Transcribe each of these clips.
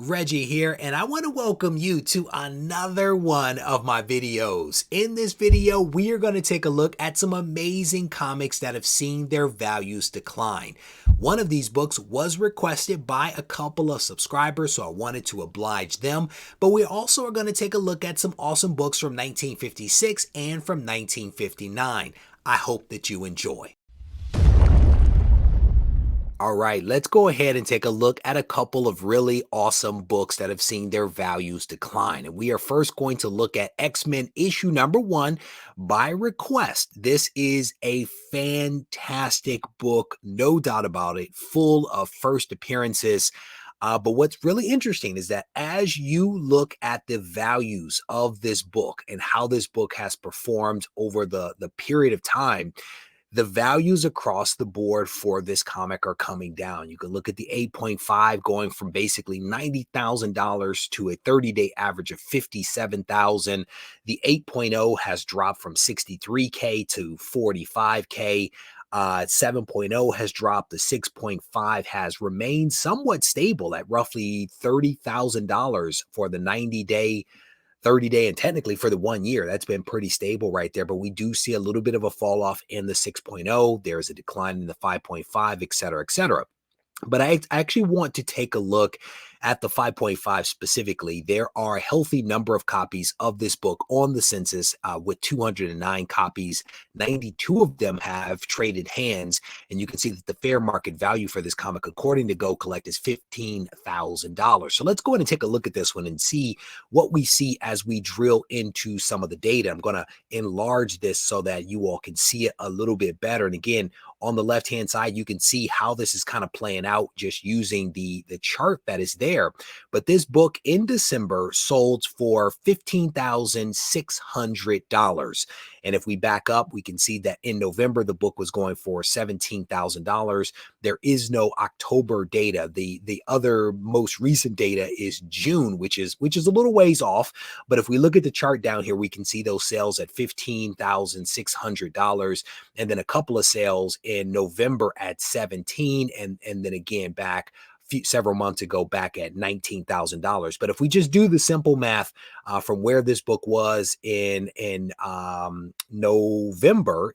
Reggie here, and I want to welcome you to another one of my videos. In this video, we are going to take a look at some amazing comics that have seen their values decline. One of these books was requested by a couple of subscribers, so I wanted to oblige them, but we also are going to take a look at some awesome books from 1956 and from 1959. I hope that you enjoy. All right, let's go ahead and take a look at a couple of really awesome books that have seen their values decline. And we are first going to look at X-Men issue number 1 by request. This is a fantastic book, no doubt about it, full of first appearances. But what's really interesting is that as you look at the values of this book and how this book has performed over the period of time, the values across the board for this comic are coming down. You can look at the 8.5 going from basically $90,000 to a 30-day average of $57,000. The 8.0 has dropped from $63K to $45K. 7.0 has dropped. The 6.5 has remained somewhat stable at roughly $30,000 for the 90-day 30-day, and technically for the 1 year. That's been pretty stable right there, but we do see a little bit of a fall off in the 6.0. There's a decline in the 5.5, et cetera, et cetera. But I actually want to take a look at the 5.5 specifically. There are a healthy number of copies of this book on the census with 209 copies. 92 of them have traded hands, and you can see that the fair market value for this comic, according to Go Collect, is $15,000. So let's go ahead and take a look at this one and see what we see as we drill into some of the data. I'm going to enlarge this so that you all can see it a little bit better. And again, on the left-hand side, you can see how this is kind of playing out just using the chart that is there. But this book in December sold for $15,600. And if we back up, we can see that in November, the book was going for $17,000. There is no October data. The other most recent data is June, which is a little ways off. But if we look at the chart down here, we can see those sales at $15,600, and then a couple of sales in November at 17, and then again back several months ago back at $19,000. But if we just do the simple math from where this book was in November,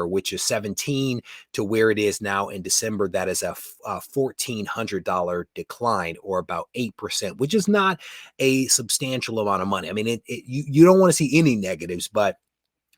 which is 17, to where it is now in December, that is a $1,400 decline, or about 8%, which is not a substantial amount of money. I mean, you don't want to see any negatives, but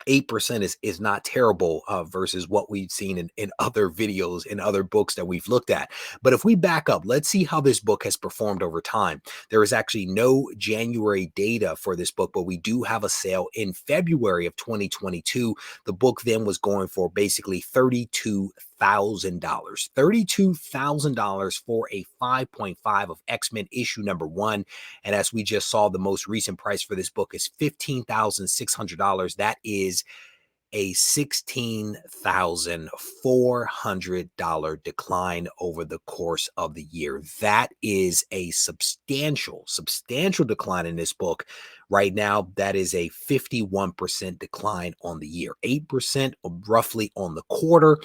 8% is not terrible versus what we've seen in other videos and other books that we've looked at. But if we back up, let's see how this book has performed over time. There is actually no January data for this book, but we do have a sale in February of 2022. The book then was going for basically $32,000 for a 5.5 of X-Men issue number 1. And as we just saw, the most recent price for this book is $15,600. That is a $16,400 decline over the course of the year. That is a substantial decline in this book. Right now, that is a 51% decline on the year, 8% roughly on the quarter,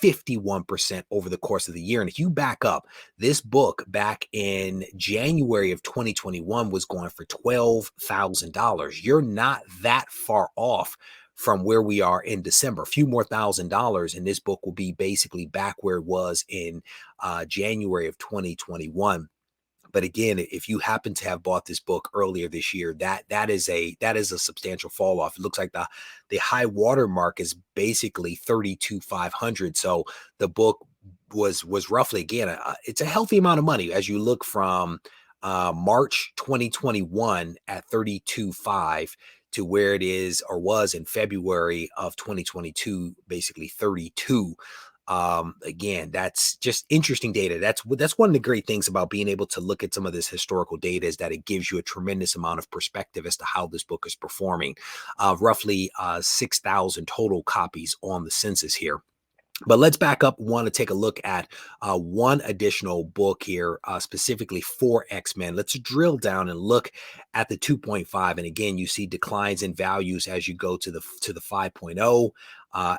51% over the course of the year. And if you back up, this book back in January of 2021 was going for $12,000. You're not that far off from where we are in December. A few more $1,000 and this book will be basically back where it was in January of 2021. But again, if you happen to have bought this book earlier this year, that is a substantial fall off. It looks like the high water mark is basically 32,500. So the book was roughly, again, it's a healthy amount of money as you look from March 2021 at 32,500 to where it is or was in February of 2022, basically 32. Again, that's just interesting data. That's one of the great things about being able to look at some of this historical data, is that it gives you a tremendous amount of perspective as to how this book is performing. Roughly 6,000 total copies on the census here. But let's back up. Want to take a look at one additional book here, specifically for X-Men. Let's drill down and look at the 2.5. And again, you see declines in values as you go to the 5.0,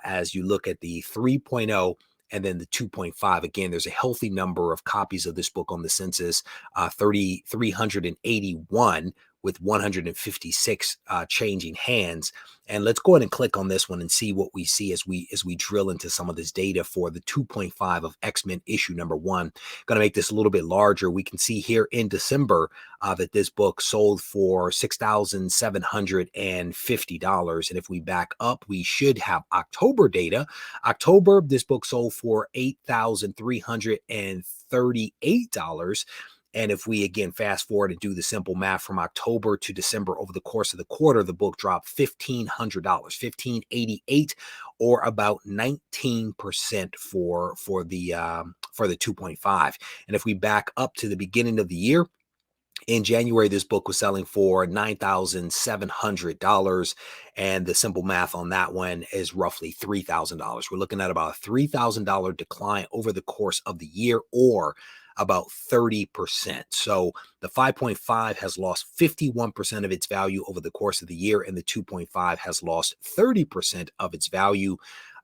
as you look at the 3.0, And then the 2.5, again, there's a healthy number of copies of this book on the census, 381 with 156 changing hands. And let's go ahead and click on this one and see what we see as we drill into some of this data for the 2.5 of X-Men issue number 1. Going to make this a little bit larger. We can see here in December that this book sold for $6,750. And if we back up, we should have October data. October, this book sold for $8,338. And if we again fast forward and do the simple math from October to December over the course of the quarter, the book dropped $1,500, $1,588, or about 19% for the 2.5. And if we back up to the beginning of the year, in January, this book was selling for $9,700. And the simple math on that one is roughly $3,000. We're looking at about a $3,000 decline over the course of the year, or about 30%. So the 5.5 has lost 51% of its value over the course of the year, and the 2.5 has lost 30% of its value.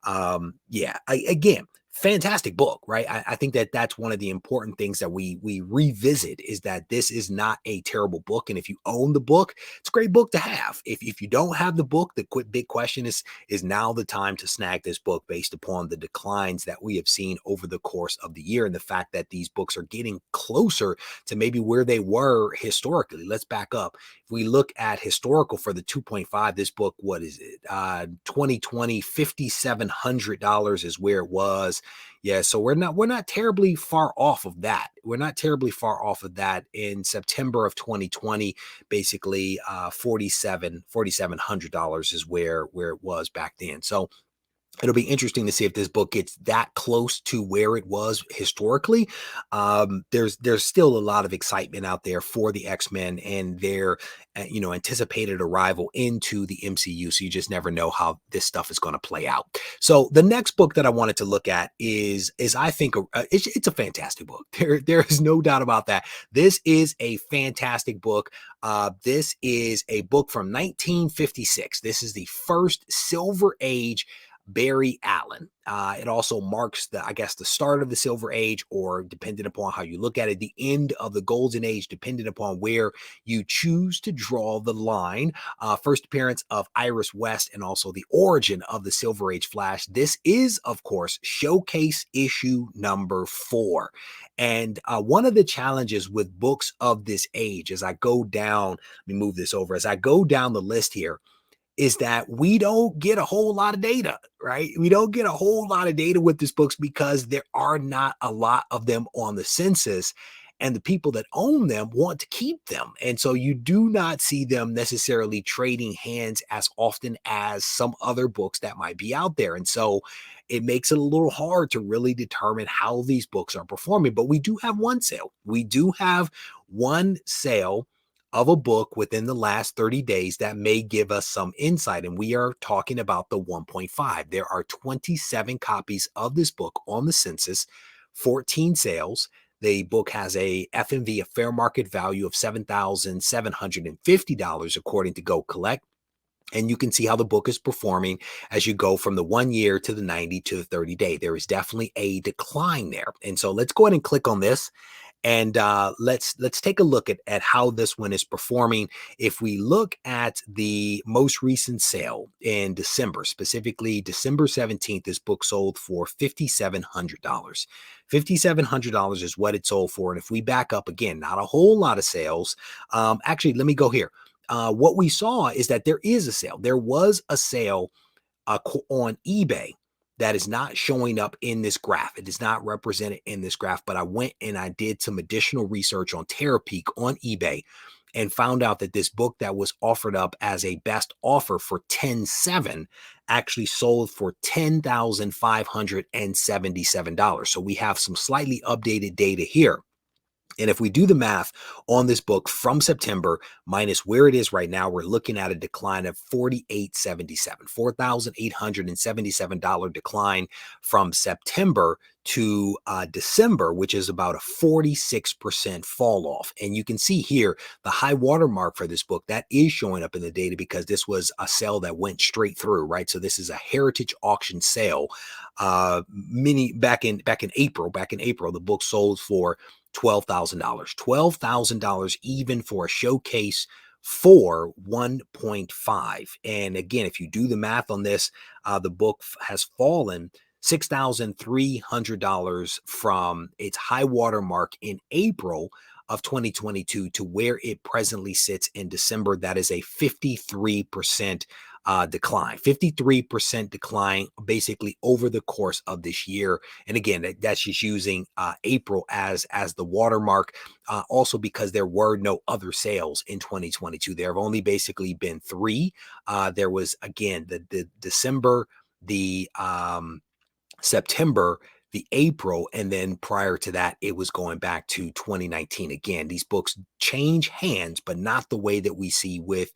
Again, fantastic book, right? I think that that's one of the important things that we revisit, is that this is not a terrible book. And if you own the book, it's a great book to have. If you don't have the book, the big question is now the time to snag this book, based upon the declines that we have seen over the course of the year, and the fact that these books are getting closer to maybe where they were historically. Let's back up. If we look at historical for the 2.5, this book, what is it? 2020, $5,700 is where it was. Yeah, so we're not terribly far off of that. We're not terribly far off of that. In September of 2020, basically $4,700 is where it was back then. So it'll be interesting to see if this book gets that close to where it was historically. There's still a lot of excitement out there for the X-Men and their anticipated arrival into the MCU. So you just never know how this stuff is going to play out. So the next book that I wanted to look at is I think it's a fantastic book. There is no doubt about that. This is a fantastic book. This is a book from 1956. This is the first Silver Age Barry Allen. It also marks the start of the Silver Age, or depending upon how you look at it, the end of the Golden Age, depending upon where you choose to draw the line. First appearance of Iris West, and also the origin of the Silver Age Flash. This is, of course, Showcase issue number 4. And one of the challenges with books of this age, as I go down, let me move this over, as I go down the list here, is that we don't get a whole lot of data, right? We don't get a whole lot of data with these books, because there are not a lot of them on the census, and the people that own them want to keep them. And so you do not see them necessarily trading hands as often as some other books that might be out there. And so it makes it a little hard to really determine how these books are performing. But we do have one sale. We do have one sale of a book within the last 30 days that may give us some insight. And we are talking about the 1.5. There are 27 copies of this book on the census, 14 sales. The book has a FMV, a fair market value of $7,750, according to Go Collect. And you can see how the book is performing as you go from the 1 year to the 90 to the 30 day. There is definitely a decline there. And so let's go ahead and click on this. And let's take a look at how this one is performing. If we look at the most recent sale in December, specifically December 17th, this book sold for $5,700. $5,700 is what it sold for. And if we back up again, not a whole lot of sales. Actually, let me go here. What we saw is that there is a sale. There was a sale on eBay that is not showing up in this graph. It is not represented in this graph, but I went and I did some additional research on Terapeak on eBay and found out that this book that was offered up as a best offer for $10,700 actually sold for $10,577. So we have some slightly updated data here. And if we do the math on this book from September minus where it is right now, we're looking at a decline of $4,877, $4,877 decline from September to December, which is about a 46% fall off. And you can see here the high water mark for this book that is showing up in the data because this was a sale that went straight through, right? So this is a heritage auction sale. Many back in April, the book sold for $12,000. $12,000 even for a showcase for 1.5. And again, if you do the math on this, the book has fallen $6,300 from its high water mark in April of 2022 to where it presently sits in December. That is a 53% decline, 53% decline basically over the course of this year. And again, that's just using April as the watermark. Also because there were no other sales in 2022. There have only basically been three. There was, again, the December, the September, the April, and then prior to that, it was going back to 2019. Again, these books change hands, but not the way that we see with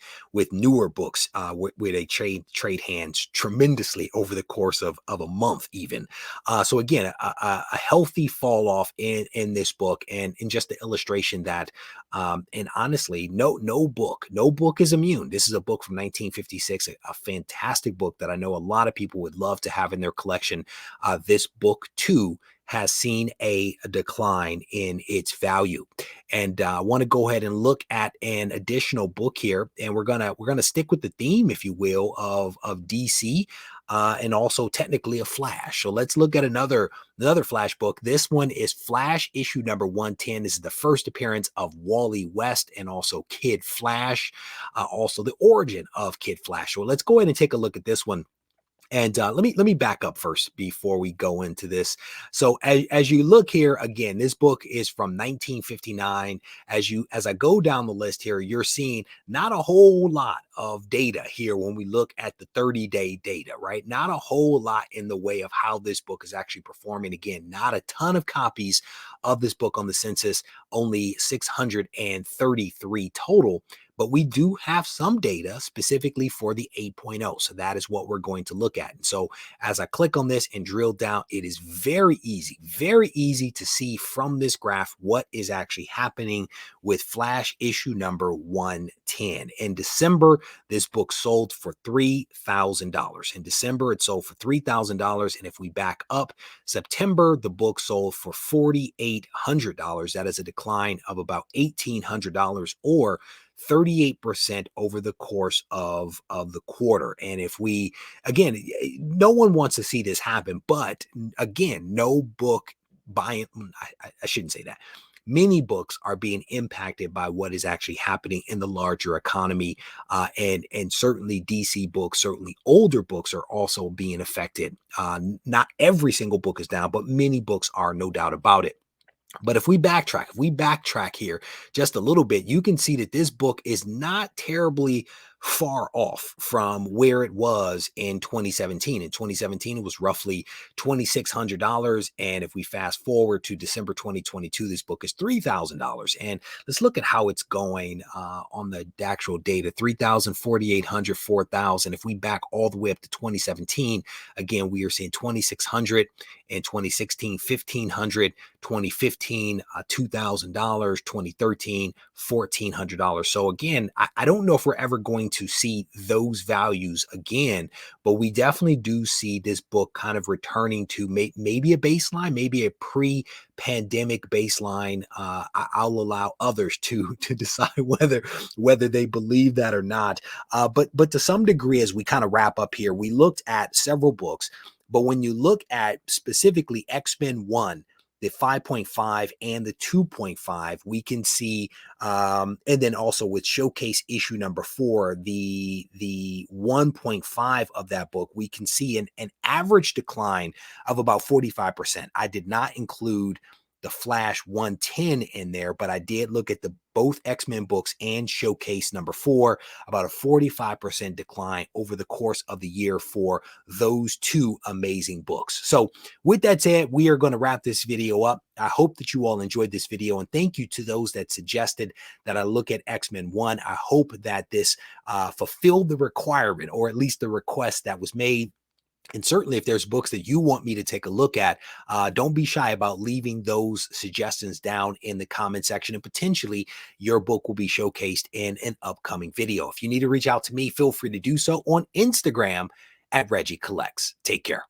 newer books, where they trade hands tremendously over the course of a month, even. So again, a healthy fall off in this book, and in just the illustration that, and honestly, no book is immune. This is a book from 1956, a fantastic book that I know a lot of people would love to have in their collection. This book too has seen a decline in its value. And I want to go ahead and look at an additional book here, and we're gonna stick with the theme, if you will, of DC, and also technically a Flash. So let's look at another Flash book. This one is Flash issue number 110. This is the first appearance of Wally West and also Kid Flash, also the origin of Kid Flash. So let's go ahead and take a look at this one. And let me back up first before we go into this. So as you look here again, this book is from 1959. As I go down the list here, you're seeing not a whole lot of data here when we look at the 30-day data, right? Not a whole lot in the way of how this book is actually performing. Again, not a ton of copies of this book on the census, only 633 total. But we do have some data specifically for the 8.0. So that is what we're going to look at. And so as I click on this and drill down, it is very easy to see from this graph what is actually happening with Flash issue number 110. In December, this book sold for $3,000. In December, it sold for $3,000. And if we back up, September, the book sold for $4,800. That is a decline of about $1,800, or 38% over the course of the quarter. And if we, again, no one wants to see this happen, but again, no book buying, I shouldn't say that. Many books are being impacted by what is actually happening in the larger economy. And certainly DC books, certainly older books, are also being affected. Not every single book is down, but many books are, no doubt about it. But if we backtrack here just a little bit, you can see that this book is not terribly far off from where it was in 2017. In 2017, it was roughly $2,600. And if we fast forward to December 2022, this book is $3,000. And let's look at how it's going on the actual data: 3,000, 4,800, 4,000. If we back all the way up to 2017, again, we are seeing 2,600 in 2016, 1,500, 2015, $2,000, 2013, $1,400. So again, I don't know if we're ever going to see those values again, but we definitely do see this book kind of returning to maybe a baseline, maybe a pre-pandemic baseline. I'll allow others to decide whether they believe that or not. But to some degree, as we kind of wrap up here, we looked at several books. But when you look at specifically X-Men 1, the 5.5 and the 2.5, we can see, and then also with Showcase issue number 4, the 1.5 of that book, we can see an average decline of about 45%. I did not include the Flash 110 in there, but I did look at both X-Men books and Showcase number 4, about a 45% decline over the course of the year for those two amazing books. So with that said, we are going to wrap this video up. I hope that you all enjoyed this video, and thank you to those that suggested that I look at X-Men 1. I hope that this fulfilled the requirement, or at least the request that was made. And certainly, if there's books that you want me to take a look at, don't be shy about leaving those suggestions down in the comment section. And potentially, your book will be showcased in an upcoming video. If you need to reach out to me, feel free to do so on Instagram at Regie Collects. Take care.